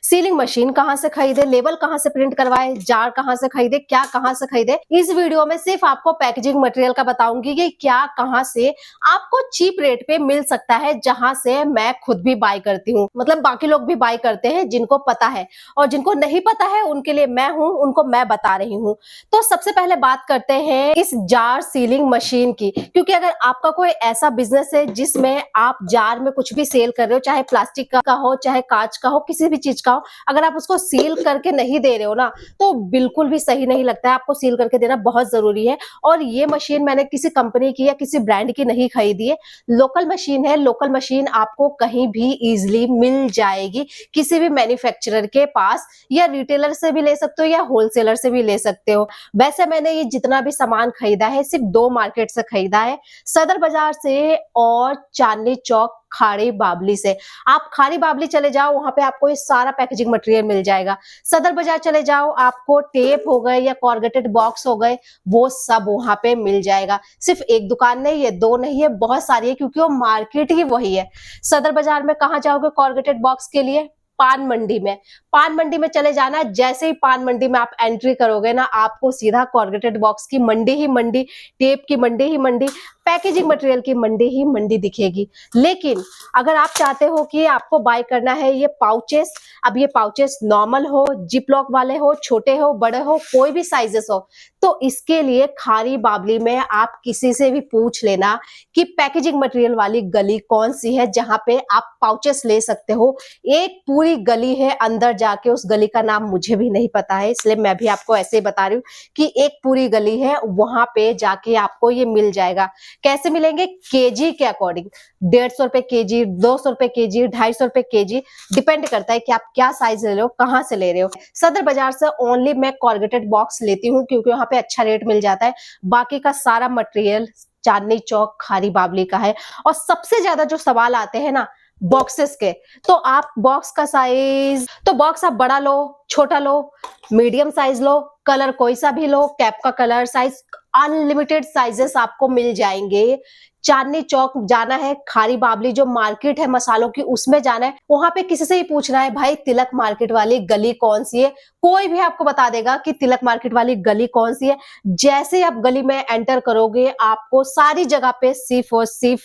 Sealing machine कहाँ से खरीदे, लेबल कहाँ से प्रिंट करवाए, जार कहाँ से खरीदे, क्या कहाँ से खरीदे। इस वीडियो में सिर्फ आपको पैकेजिंग मटेरियल का बताऊंगी कि क्या कहाँ से आपको चीप रेट पे मिल सकता है, जहां से मैं खुद भी बाय करती हूँ। मतलब बाकी लोग भी बाय करते हैं जिनको पता है, और जिनको नहीं पता है उनके लिए मैं हूँ, उनको मैं बता रही हूँ। तो सबसे पहले बात करते हैं इस जार सीलिंग मशीन की, क्योंकि अगर आपका कोई ऐसा बिजनेस है जिसमें आप जार में कुछ भी सेल कर रहे हो, चाहे प्लास्टिक का हो, चाहे कांच का हो, किसी भी चीज का हो, अगर आप उसको सील करके नहीं दे रहे हो ना, तो बिल्कुल भी सही नहीं लगता है। आपको सील करके देना बहुत जरूरी है। और ये मशीन मैंने किसी कंपनी की या किसी ब्रांड की नहीं खरीदी है, लोकल मशीन है। लोकल मशीन आपको कहीं भी इजीली मिल जाएगी, किसी भी मैन्युफैक्चरर के पास, या रिटेलर से भी ले सकते हो या होलसेलर से भी ले सकते हो। वैसे मैंने ये जितना भी सामान खरीदा है सिर्फ 2 मार्केट से खरीदा है, सदर बाजार से और चांदनी चौक खाड़ी बाबली से। आप खाड़ी बाबली चले जाओ, वहां पे आपको ये सारा पैकेजिंग मटेरियल मिल जाएगा। सदर बाजार चले जाओ, आपको टेप हो गए या कॉर्गेटेड बॉक्स हो गए, वो सब वहां पे मिल जाएगा। सिर्फ एक दुकान नहीं है, 2 नहीं है, बहुत सारी है, क्योंकि वो मार्केट ही वही है। सदर बाजार में कहाँ जाओगे कॉर्गेटेड बॉक्स के लिए? पान मंडी में। पान मंडी में चले जाना, जैसे ही पान मंडी में आप एंट्री करोगे ना, आपको सीधा कॉर्गेटेड बॉक्स की मंडी ही मंडी, टेप की मंडी ही मंडी, पैकेजिंग मटेरियल की मंडी ही मंडी दिखेगी। लेकिन अगर आप चाहते हो कि आपको बाय करना है ये पाउचेस, अब ये पाउचेस नॉर्मल हो, जिप लॉक वाले हो, छोटे हो, बड़े हो, कोई भी साइजेस हो, तो इसके लिए खाड़ी बाबली में आप किसी से भी पूछ लेना कि पैकेजिंग मटेरियल वाली गली कौन सी है जहां पे आप पाउचेस ले सकते हो। एक पूरी गली है अंदर जाके, उस गली का नाम मुझे भी नहीं पता है, इसलिए मैं भी आपको ऐसे ही बता रही हूँ कि एक पूरी गली है, वहां पे जाके आपको ये मिल जाएगा। कैसे मिलेंगे? केजी के अकॉर्डिंग, 150 रुपए केजी, 200 रुपए केजी, 250 रुपए केजी, डिपेंड करता है कि आप क्या साइज ले रहे हो, कहां से ले रहे हो। सदर बाजार से ओनली मैं कॉर्गेटेड बॉक्स लेती हूँ, क्योंकि वहां पे अच्छा रेट मिल जाता है। बाकी का सारा मटेरियल चांदनी चौक खाड़ी बाबली का है। और सबसे ज्यादा जो सवाल आते हैं ना बॉक्सेस के, तो आप बॉक्स का साइज, तो बॉक्स आप बड़ा लो, छोटा लो, मीडियम साइज लो, कलर कोई सा भी लो, कैप का कलर, साइज, अनलिमिटेड साइजेस आपको मिल जाएंगे। चांदनी चौक जाना है, खाड़ी बाबली जो मार्केट है मसालों की, उसमें जाना है, वहां पे किसी से ही पूछना है भाई तिलक मार्केट वाली गली कौन सी है, कोई भी आपको बता देगा कि तिलक मार्केट वाली गली कौन सी है। जैसे आप गली में एंटर करोगे, आपको सारी जगह पे सिर्फ और सिर्फ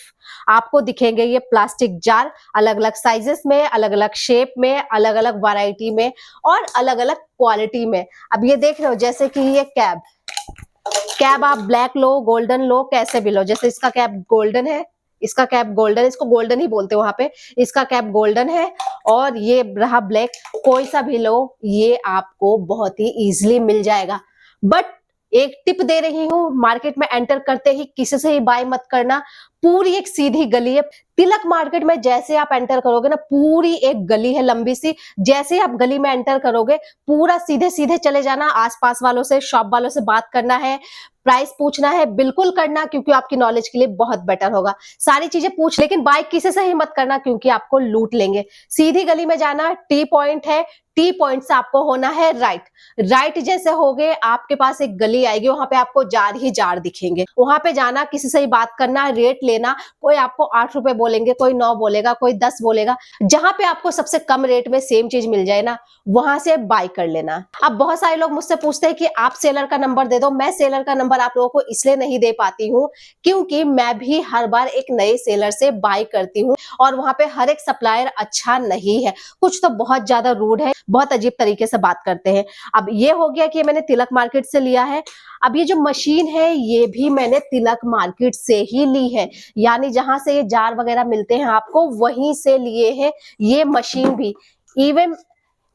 आपको दिखेंगे ये प्लास्टिक जार, अलग अलग साइजेस में, अलग अलग शेप में, अलग अलग वैरायटी में और अलग अलग क्वालिटी में। अब ये देख रहे हो, जैसे कि ये कैब, कैब आप ब्लैक लो, गोल्डन लो, कैसे भी लो। जैसे इसका कैप गोल्डन है, इसका कैप गोल्डन, इसको गोल्डन ही बोलते हैं वहां पे, इसका कैप गोल्डन है, और ये रहा ब्लैक, कोई सा भी लो, ये आपको बहुत ही इजीली मिल जाएगा। बट एक टिप दे रही हूँ, मार्केट में एंटर करते ही किसी से ही बाय मत करना। पूरी एक सीधी गली है तिलक मार्केट में, जैसे आप एंटर करोगे ना, पूरी एक गली है लंबी सी, जैसे आप गली में एंटर करोगे पूरा सीधे सीधे चले जाना। आसपास वालों से, शॉप वालों से बात करना है, प्राइस पूछना है, बिल्कुल करना, क्योंकि आपकी नॉलेज के लिए बहुत बेटर होगा। सारी चीजें पूछ, लेकिन बाय किसी से ही मत करना, क्योंकि आपको लूट लेंगे। सीधी गली में जाना, टी पॉइंट है, टी पॉइंट से आपको होना है राइट। राइट जैसे हो गए, आपके पास एक गली आएगी, वहां पे आपको जार ही जार दिखेंगे, वहां पे जाना, किसी से ही बात करना, रेट लेना। कोई आपको 8 रुपए बोलेंगे, कोई 9 बोलेगा, कोई 10 बोलेगा। जहां पे आपको सबसे कम रेट में सेम चीज मिल जाए ना, वहां से बाय कर लेना। अब बहुत सारे लोग मुझसे पूछते हैं कि आप सेलर का नंबर दे दो। मैं सेलर का नंबर आप लोगों को इसलिए नहीं दे पाती हूँ, क्योंकि मैं भी हर बार एक नए सेलर से बाय करती हूँ, और वहां पे हर एक सप्लायर अच्छा नहीं है। कुछ तो बहुत ज्यादा रूड है, बहुत अजीब तरीके से बात करते हैं। अब ये हो गया कि मैंने तिलक मार्केट से लिया है। अब ये जो मशीन है, ये भी मैंने तिलक मार्केट से ही ली है, यानी जहां से ये जार वगैरह मिलते हैं आपको, वहीं से लिए हैं ये मशीन भी। इवन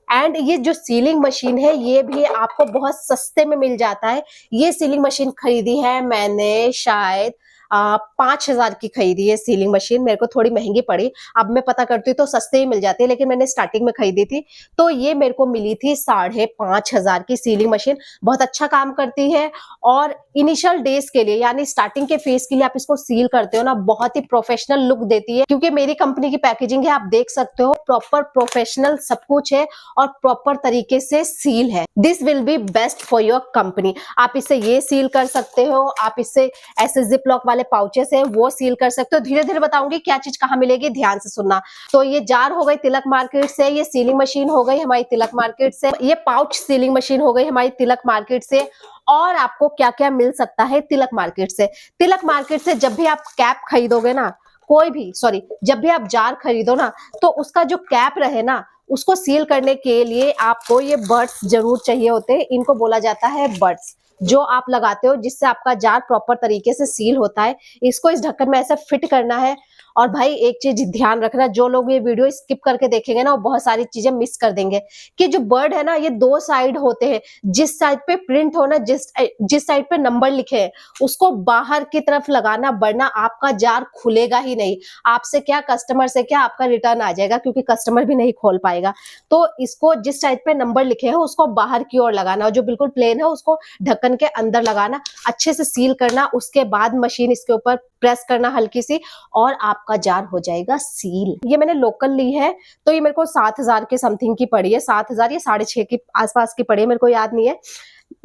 एंड ये जो सीलिंग मशीन है, ये भी आपको बहुत सस्ते में मिल जाता है। ये सीलिंग मशीन खरीदी है मैंने शायद 5,000 की खरीदी है सीलिंग मशीन, मेरे को थोड़ी महंगी पड़ी। अब मैं पता करती हूँ तो सस्ते ही मिल जाती है, लेकिन मैंने स्टार्टिंग में खरीदी थी, तो ये मेरे को मिली थी 5,500 की सीलिंग मशीन। बहुत अच्छा काम करती है, और इनिशियल डेज के लिए, यानी स्टार्टिंग के फेज के लिए आप इसको सील करते हो ना, बहुत ही प्रोफेशनल लुक देती है। क्योंकि मेरी कंपनी की पैकेजिंग है, आप देख सकते हो, प्रॉपर प्रोफेशनल सब कुछ है, और प्रॉपर तरीके से सील है। This will be best for your company. आप इससे ये सील कर सकते हो, आप इससे ऐसे जिप लॉक वाले वाले पाउचेस हैं वो सील कर सकते हो। धीरे धीरे बताऊंगी क्या चीज कहाँ मिलेगी, ध्यान से सुनना। तो ये जार हो गई तिलक मार्केट से, ये सीलिंग मशीन हो गई हमारी तिलक मार्केट से, ये पाउच सीलिंग मशीन हो गई हमारी तिलक मार्केट से। और आपको क्या क्या मिल सकता है तिलक मार्केट से? तिलक मार्केट से जब भी आप कैप खरीदोगे ना, कोई भी सॉरी जब भी आप जार खरीदो ना, तो उसका जो कैप रहे ना, उसको सील करने के लिए आपको ये बड्स जरूर चाहिए होते हैं। इनको बोला जाता है बड्स, जो आप लगाते हो जिससे आपका जार प्रॉपर तरीके से सील होता है। इसको इस ढक्कन में ऐसे फिट करना है। और भाई एक चीज ध्यान रखना, जो लोग ये वीडियो स्किप करके देखेंगे ना, वो बहुत सारी चीजें मिस कर देंगे कि जो बर्ड है ना, ये दो साइड होते हैं। जिस साइड पे प्रिंट हो ना, जिस साइड पे नंबर लिखे हैं, उसको बाहर की तरफ लगाना, वरना आपका जार खुलेगा ही नहीं। आपसे क्या, कस्टमर से क्या, आपका रिटर्न आ जाएगा, क्योंकि कस्टमर भी नहीं खोल पाएगा। तो इसको जिस साइड पे नंबर लिखे हैं उसको बाहर की ओर लगाना, और जो बिल्कुल प्लेन है उसको ढक्कन के अंदर लगाना, अच्छे से सील करना। उसके बाद मशीन इसके ऊपर प्रेस करना हल्की सी, और आपका जार हो जाएगा सील। ये मैंने लोकल ली है, तो ये मेरे को 7,000 के समथिंग की पड़ी है। 7,000 या 6,500 के आसपास की पड़ी है, मेरे को याद नहीं है।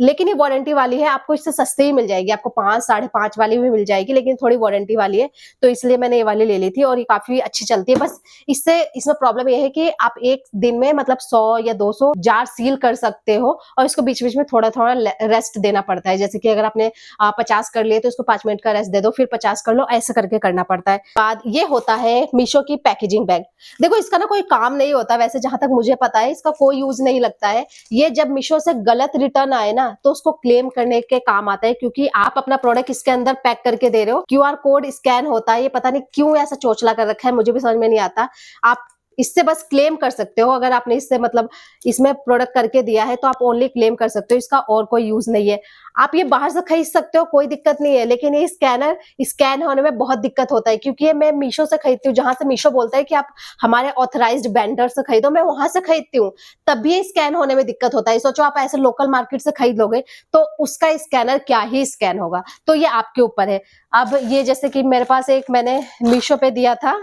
लेकिन ये वारंटी वाली है, आपको इससे सस्ते ही मिल जाएगी। आपको 5, 5.5 वाली भी मिल जाएगी, लेकिन थोड़ी वारंटी वाली है, तो इसलिए मैंने ये वाली ले ली थी। और ये काफी अच्छी चलती है। बस इसमें प्रॉब्लम ये है कि आप एक दिन में मतलब 100 या 200 जार सील कर सकते हो, और इसको बीच बीच में थोड़ा थोड़ा रेस्ट देना पड़ता है। जैसे कि अगर आपने 50 कर लिए तो इसको 5 मिनट का रेस्ट दे दो, फिर 50 कर लो, ऐसे करके करना पड़ता है। बाद ये होता है मीशो की पैकेजिंग बैग। देखो इसका ना कोई काम नहीं होता वैसे, जहां तक मुझे पता है इसका कोई यूज नहीं लगता है। ये जब मीशो से गलत रिटर्न आए ना, तो उसको क्लेम करने के काम आता है, क्योंकि आप अपना प्रोडक्ट इसके अंदर पैक करके दे रहे हो। क्यूआर कोड स्कैन होता है, ये पता नहीं क्यों ऐसा चोचला कर रखा है, मुझे भी समझ में नहीं आता। आप इससे बस क्लेम कर सकते हो, अगर आपने इससे मतलब इसमें प्रोडक्ट करके दिया है तो आप ओनली क्लेम कर सकते हो, इसका और कोई यूज नहीं है। आप ये बाहर से खरीद सकते हो, कोई दिक्कत नहीं है, लेकिन ये स्कैन होने में बहुत दिक्कत होता है, क्योंकि ये मैं मीशो से खरीदती हूँ, जहां से मीशो बोलता है कि आप हमारे ऑथराइज्ड वेंडर से खरीदो, मैं वहां से खरीदती हूँ, तब भी स्कैन होने में दिक्कत होता है। सोचो आप ऐसे लोकल मार्केट से खरीद लोगे तो उसका स्कैनर क्या ही स्कैन होगा, तो ये आपके ऊपर है। अब ये जैसे कि मेरे पास एक मैंने मीशो पे दिया था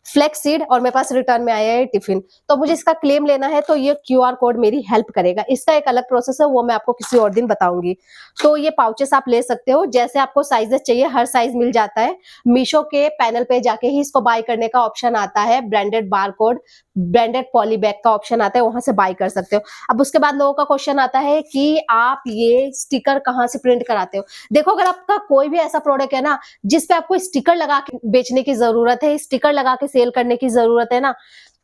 फ्लेक्स सीड, और मेरे पास रिटर्न में आया है टिफिन, तो मुझे इसका क्लेम लेना है, तो ये क्यूआर कोड मेरी हेल्प करेगा। इसका एक अलग प्रोसेस है, वो मैं आपको किसी और दिन बताऊंगी। तो ये पाउचेस आप ले सकते हो, जैसे आपको साइजेस चाहिए हर साइज मिल जाता है। मीशो के पैनल पे जाके ही इसको बाय करने का ऑप्शन आता है, branded barcode, branded poly bag का ऑप्शन आता है, वहां से बाय कर सकते हो। अब उसके बाद लोगों का क्वेश्चन आता है कि आप ये स्टिकर कहाँ से प्रिंट कराते हो? देखो अगर आपका कोई भी ऐसा प्रोडक्ट है ना जिसपे आपको स्टिकर लगा के बेचने की जरूरत है, स्टिकर लगा के सेल करने की जरूरत है ना,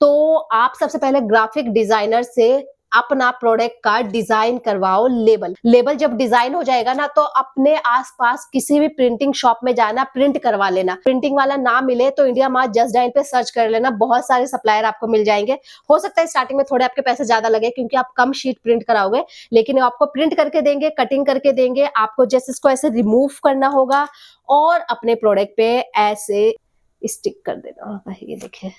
तो आप सबसे पहले ग्राफिक डिजाइनर से अपना प्रोडक्ट का डिजाइन करवाओ। लेबल जब डिजाइन हो जाएगा ना, तो अपने आसपास किसी भी प्रिंटिंग शॉप में जाना, प्रिंट करवा लेना। प्रिंटिंग वाला ना मिले तो इंडिया मार्ट जस्ट डायल पे सर्च कर लेना, बहुत सारे सप्लायर आपको मिल जाएंगे। हो सकता है स्टार्टिंग में थोड़े आपके पैसे ज्यादा लगे, क्योंकि आप कम शीट प्रिंट कराओगे, लेकिन आपको प्रिंट करके देंगे, कटिंग करके देंगे। आपको जैसे इसको ऐसे रिमूव करना होगा और अपने प्रोडक्ट पे ऐसे स्टिक कर देना। ये देखिए,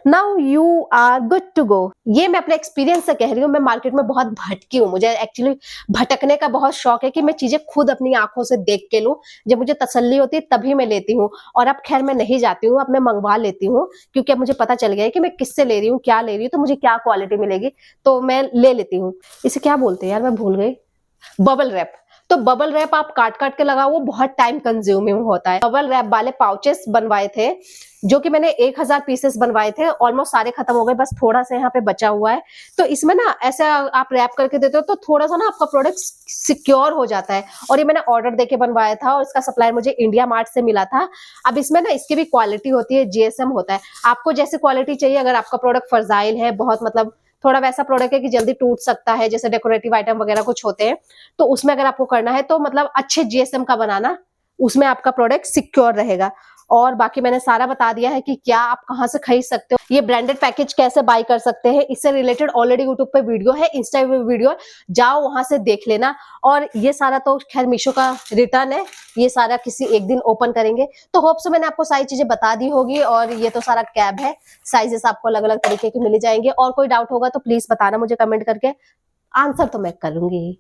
now you are good to go. ये मैं अपने एक्सपीरियंस से कह रही हूँ, मैं मार्केट में बहुत भटकी हूँ, मुझे एक्चुअली भटकने का बहुत शौक है कि मैं चीजें खुद अपनी आंखों से देख के लूं। जब मुझे तसल्ली होती है तभी मैं लेती हूँ, और अब खैर मैं नहीं जाती हूँ, अब मैं मंगवा लेती हूँ, क्योंकि अब मुझे पता चल गया है कि मैं किससे ले रही हूँ, क्या ले रही हूँ, तो मुझे क्या क्वालिटी मिलेगी, तो मैं ले लेती हूँ। इसे क्या बोलते हैं यार, मैं भूल गई। Bubble wrap. तो बबल रैप आप काट काट के लगाओ, वो बहुत टाइम कंज्यूमिंग होता है। बबल रैप वाले पाउचेस बनवाए थे, जो कि मैंने 1000 पीसेस बनवाए थे, ऑलमोस्ट सारे खत्म हो गए, बस थोड़ा सा यहाँ पे बचा हुआ है। तो इसमें ना ऐसे आप रैप करके देते हो तो थोड़ा सा ना आपका प्रोडक्ट सिक्योर हो जाता है। और ये मैंने ऑर्डर देके बनवाया था, और इसका सप्लाई मुझे इंडिया मार्ट से मिला था। अब इसमें ना इसकी भी क्वालिटी होती है, जीएसएम होता है। आपको जैसे क्वालिटी चाहिए, अगर आपका प्रोडक्ट फर्जाइल है, बहुत मतलब थोड़ा वैसा प्रोडक्ट है कि जल्दी टूट सकता है, जैसे डेकोरेटिव आइटम वगैरह कुछ होते हैं, तो उसमें अगर आपको करना है तो मतलब अच्छे जीएसएम का बनाना, उसमें आपका प्रोडक्ट सिक्योर रहेगा। और बाकी मैंने सारा बता दिया है कि क्या आप कहां से खरीद सकते हो, ये ब्रांडेड पैकेज कैसे बाय कर सकते हैं, इससे रिलेटेड ऑलरेडी यूट्यूब पे वीडियो है, इंस्टा पे वीडियो, जाओ वहां से देख लेना। और ये सारा तो खैर मीशो का रिटर्न है, ये सारा किसी एक दिन ओपन करेंगे। तो होप से मैंने आपको सारी चीजें बता दी होगी। और ये तो सारा कैब है, साइजेस आपको अलग अलग तरीके के मिल जाएंगे। और कोई डाउट होगा तो प्लीज बताना मुझे कमेंट करके, आंसर तो मैं करूंगी।